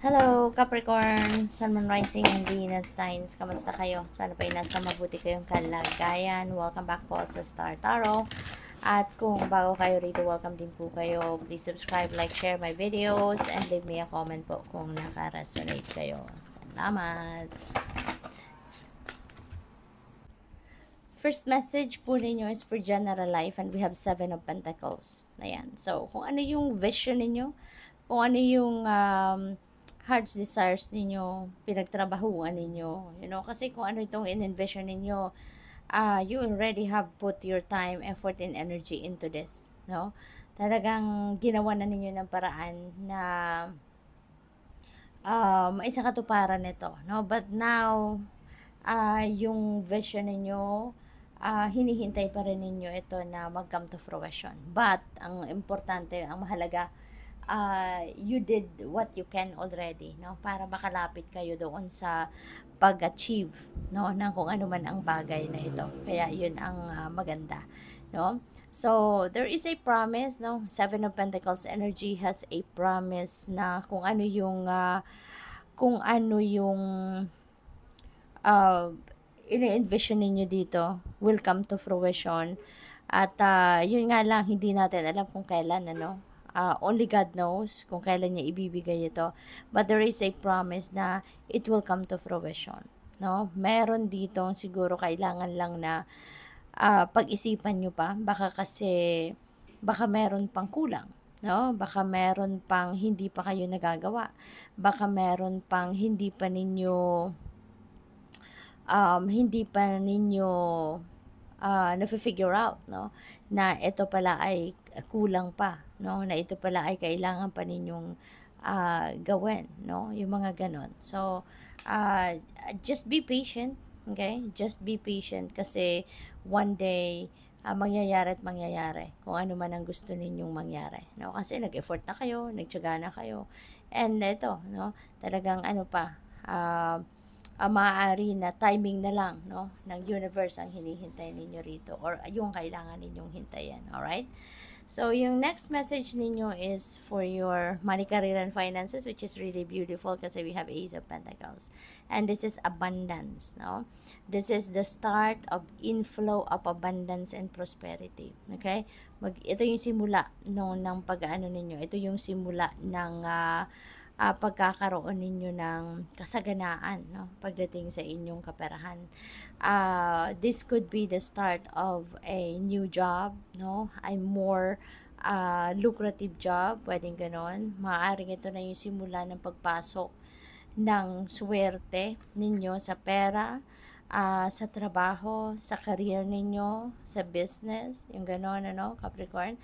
Hello, Capricorn, Sun, Moon, Rising, and Venus signs. Kamusta kayo? Sana pa nasa mabuti kayong kalagayan. Welcome back po sa Star Tarot. At kung bago kayo rito, welcome din po kayo. Please subscribe, like, share my videos, and leave me a comment po kung naka-resonate kayo. Salamat! First message po ninyo is for general life, and we have 7 of Pentacles. Ayan. So, kung ano yung vision ninyo, kung ano yung heart's desires ninyo, pinagtrabahuan ninyo, kasi kung ano itong in-envision ninyo, you already have put your time, effort, and energy into this, no? Talagang ginawa na ninyo ng paraan na maisa katuparan nito, no? But now, yung vision ninyo, hinihintay pa rin ninyo ito na mag-come to fruition. But, ang importante, ang mahalaga, you did what you can already, no, para makalapit kayo doon sa pag-achieve, no, ng kung ano man ang bagay na ito. Kaya yun ang maganda, no. So there is a promise, no. 7 of Pentacles energy has a promise na kung ano yung ini-envision ninyo dito will come to fruition. At yun nga lang, hindi natin alam kung kailan, ano. Only God knows kung kailan niya ibibigay ito. But there is a promise na it will come to fruition, no? Meron dito siguro kailangan lang na pag-isipan nyo pa. Baka kasi, baka meron pang kulang, no? Baka meron pang hindi pa kayo nagagawa. Baka meron pang hindi pa ninyo na-figure out, no, na ito pala ay kulang pa, no, na ito pala ay kailangan pa ninyong gawin, no, yung mga ganon. So just be patient, okay? Just be patient kasi one day mangyayari at mangyayari kung ano man ang gusto ninyong mangyari, no, kasi nag-effort na kayo, nagtiyaga na kayo, and ito, no, talagang ano pa, maaari na timing na lang, no, ng universe ang hinihintay ninyo rito or yung kailangan ninyong hintayin. Alright? So, yung next message ninyo is for your money, career, and finances, which is really beautiful kasi we have Ace of Pentacles. And this is abundance, no? This is the start of inflow of abundance and prosperity. Okay? Ito yung simula ng pag-ano ninyo. Ito yung simula ng pagkakaroon ninyo ng kasaganaan, no, pagdating sa inyong kaperahan. This could be the start of a new job, no, a more lucrative job, pwedeng ganon. Maaaring ito na yung simula ng pagpasok ng swerte ninyo sa pera, sa trabaho, sa career ninyo, sa business, yung ganon, ano, Capricorn.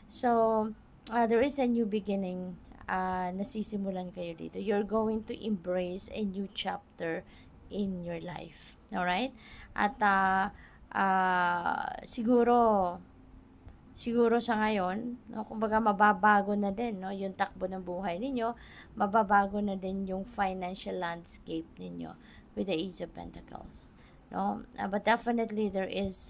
So, there is a new beginning. Nasisimulan kayo dito. You're going to embrace a new chapter in your life. Alright? At siguro sa ngayon, no, kumbaga mababago na din, no, yung takbo ng buhay ninyo, mababago na din yung financial landscape ninyo with the Ace of Pentacles. No? But definitely there is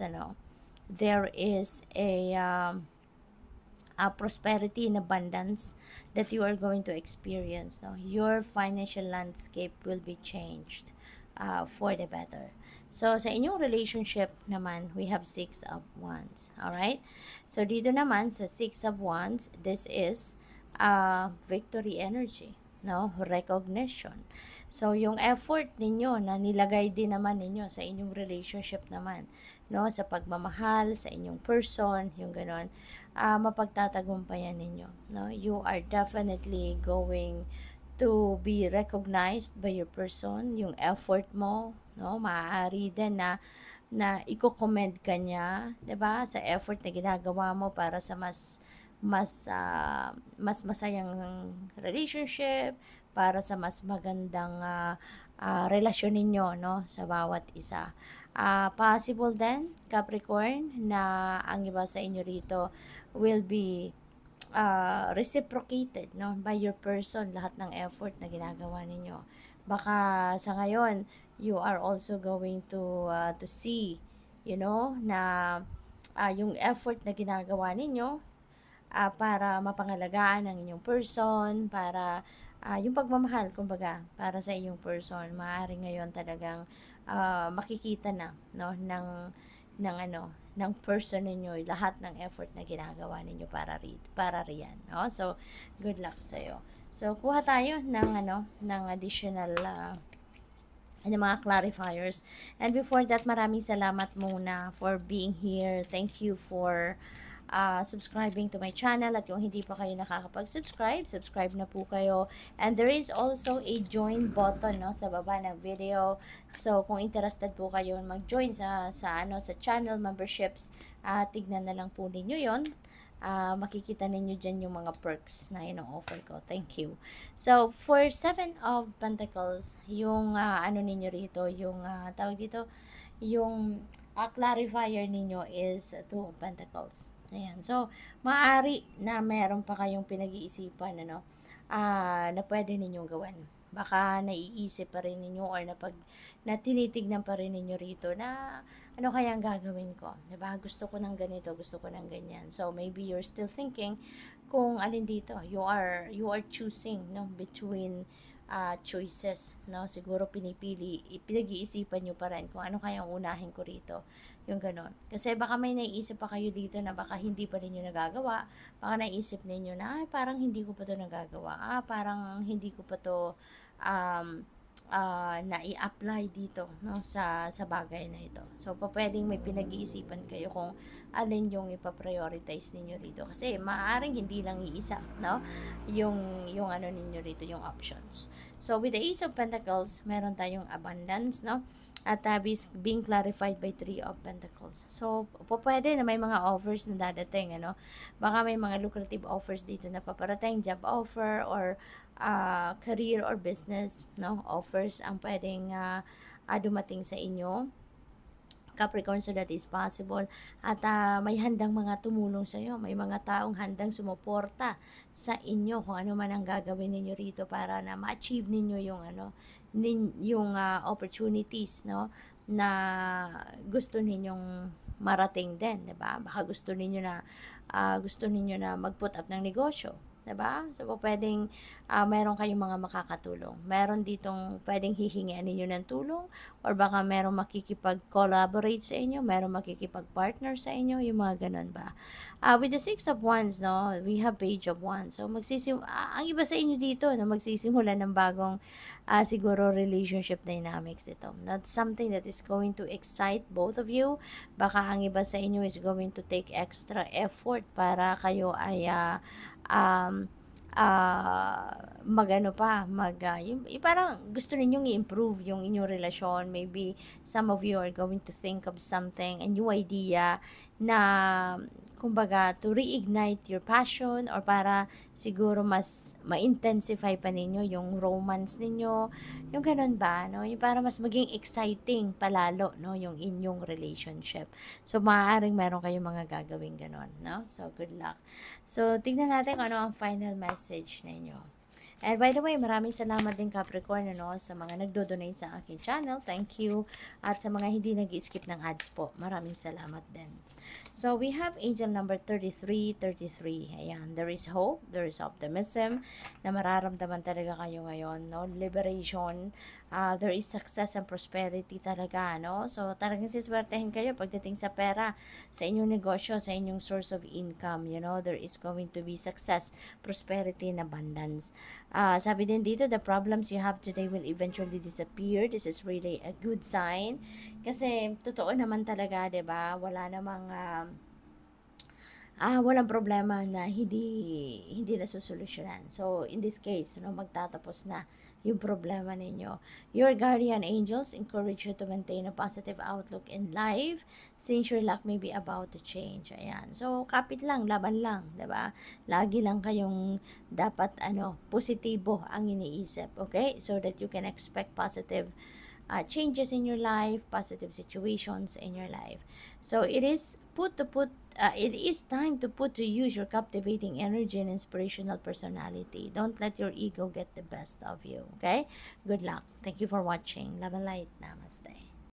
a prosperity and abundance that you are going to experience. No? Your financial landscape will be changed for the better. So, sa inyong relationship naman, we have 6 of Wands. Alright? So, dito naman, sa 6 of Wands, this is victory energy. No? Recognition. So, yung effort ninyo na nilagay din naman ninyo sa inyong relationship naman, no, sa pagmamahal sa inyong person, yung ganon, mapagtatagumpayan ninyo, no. You are definitely going to be recognized by your person, yung effort mo, no, maaari din na i-commend ka niya, 'di ba, sa effort na ginagawa mo para sa mas masayang relationship, para sa mas magandang relasyon ninyo, no, sa bawat isa. Possible din, Capricorn, na ang iba sa inyo rito will be reciprocated, no, by your person, lahat ng effort na ginagawa ninyo. Baka sa ngayon, you are also going to see, na yung effort na ginagawa ninyo para mapangalagaan ang inyong person, para yung pagmamahal, kumbaga, para sa iyong person, maaari ngayon talagang makikita na, no, ng ano, ng person ninyo, lahat ng effort na ginagawa ninyo para riyan, no? So, good luck sa iyo. So, kuha tayo ng ano, ng additional ng mga clarifiers. And before that, maraming salamat muna for being here. Thank you for subscribing to my channel. At kung hindi pa kayo nakakapag-subscribe, subscribe na po kayo. And there is also a join button, no, sa baba ng video. So, kung interested po kayo mag-join sa channel memberships, tignan na lang po ninyo yon. Makikita ninyo dyan yung mga perks na ino-offer ko. Thank you. So, for 7 of Pentacles, yung ano ninyo rito, yung tawag dito, yung clarifier ninyo is 2 of Pentacles. Ayan. So, maaari na meron pa kayong pinag-iisipan, ano, na pwede ninyong gawin. Baka naiisip pa rin ninyo or na tinitignan pa rin ninyo rito na ano kaya ang gagawin ko? Diba? Gusto ko ng ganito, gusto ko ng ganyan. So, maybe you're still thinking kung alin dito. You are choosing, no, between choices, no? Siguro pinag-iisipan nyo pa rin kung ano kaya ang unahin ko rito. Yung ganon. Kasi baka may naiisip pa kayo dito na baka hindi pa ninyo nagagawa. Baka naisip ninyo na, ay, parang hindi ko pa to nagagawa. Parang hindi ko pa to na i-apply dito, no, sa bagay na ito. So, pwedeng may pinag-iisipan kayo kung alin yung ipa-prioritize ninyo rito. Kasi, maaaring hindi lang iisa, no, yung ano ninyo rito, yung options. So, with the Ace of Pentacles, meron tayong abundance, no, at being clarified by 3 of Pentacles. So, pwede na may mga offers na dadating, ano. Baka may mga lucrative offers dito na paparating, job offer or career or business, no, offers ang pwedeng dumating sa inyo, Capricorn, so that is possible. At may handang mga tumulong sa iyo, may mga taong handang sumuporta sa inyo kung ano man ang gagawin ninyo rito para na ma-achieve ninyo yung ano, yung opportunities, no, na gusto ninyong marating din, 'di ba? Baka gusto ninyo na mag-put up ng negosyo, 'di ba? So, pwedeng meron kayong mga makakatulong. Meron ditong pwedeng hihingian ninyo ng tulong or baka meron makikipag-collaborate sa inyo, meron makikipag-partner sa inyo, yung mga ganun ba. With the 6 of Wands, no, we have Page of Wands. So, ang iba sa inyo dito na magsisimula ng bagong siguro relationship dynamics ito. Not something that is going to excite both of you. Baka ang iba sa inyo is going to take extra effort para kayo ay magano pa, yung parang gusto ninyong i-improve yung inyong relasyon. Maybe some of you are going to think of something, a new idea na kumbaga to reignite your passion or para siguro mas ma-intensify pa ninyo yung romance ninyo, yung ganun ba, no? Yung para mas maging exciting palalo, no, yung inyong relationship. So, maaaring meron kayong mga gagawin ganun, no? So, good luck. So, tignan natin kung ano ang final message ninyo. And by the way, maraming salamat din Capricorn, ano, sa mga nagdo-donate sa aking channel. Thank you. At sa mga hindi nag-skip ng ads po, maraming salamat din. So, we have angel number 3333. Ayan, there is hope, there is optimism na mararamdaman talaga kayo ngayon, no? Liberation, there is success and prosperity talaga, no? So, talagang siswertehin kayo pagdating sa pera, sa inyong negosyo, sa inyong source of income, you know, there is going to be success, prosperity, and abundance. Sabi din dito, the problems you have today will eventually disappear. This is really a good sign. Kasi, totoo naman talaga, 'di ba? Wala namang walang problema na hindi nasusolusyonan. So, in this case, no, magtatapos na yung problema ninyo. Your guardian angels encourage you to maintain a positive outlook in life since your luck may be about to change. Ayan. So, kapit lang, laban lang, 'di ba? Lagi lang kayong dapat positibo ang iniisip, okay? So that you can expect positive changes in your life, positive situations in your life. So it is time to put to use your captivating energy and inspirational personality. Don't let your ego get the best of you. Okay? Good luck. Thank you for watching. Love and light. Namaste.